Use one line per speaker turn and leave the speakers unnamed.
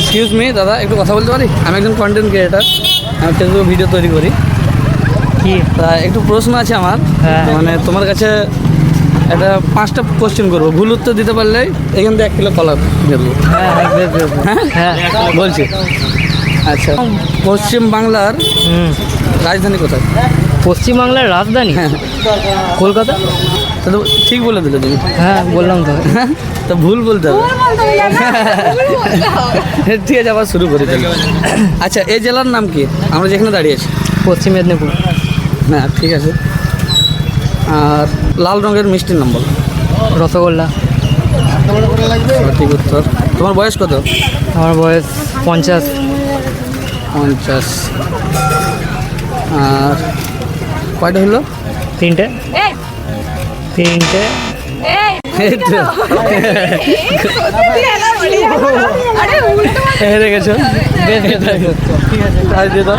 Excuse me দাদা, একটু কথা বলতে পারি? আমি একজন কন্টেন্ট ক্রিয়েটার, আমি ফেসবুক ভিডিও তৈরি করি।
কি?
তা একটু প্রশ্ন আছে আমার।
হ্যাঁ।
মানে তোমার কাছে একটা 5টা কোশ্চেন করবো, ভুল উত্তর দিতে পারলেই এখান থেকে 1 কিলো কলা দেবো।
হ্যাঁ
বলছি। আচ্ছা, পশ্চিম বাংলার রাজধানী কোথায়?
পশ্চিমবাংলার রাজধানী
হ্যাঁ,
কলকাতা।
তা তো ঠিক বলে দিলে তুমি।
হ্যাঁ বললাম তো।
হ্যাঁ, তা ভুল বলতে হবে। ঠিক আছে, আবার শুরু করি তাহলে। আচ্ছা, এই জেলার নাম কি আমরা যেখানে দাঁড়িয়ে আছি?
পশ্চিম মেদিনীপুর।
হ্যাঁ, ঠিক আছে। আর লাল রঙের মিষ্টির নাম বলো।
রসগোল্লা।
সঠিক উত্তর। তোমার বয়স কত?
আমার বয়স 50।
50। আর কয়টা হলো?
3টে।
এই তো। হেরে গেছো।
ঠিক আছে।
দিয়ে দাও।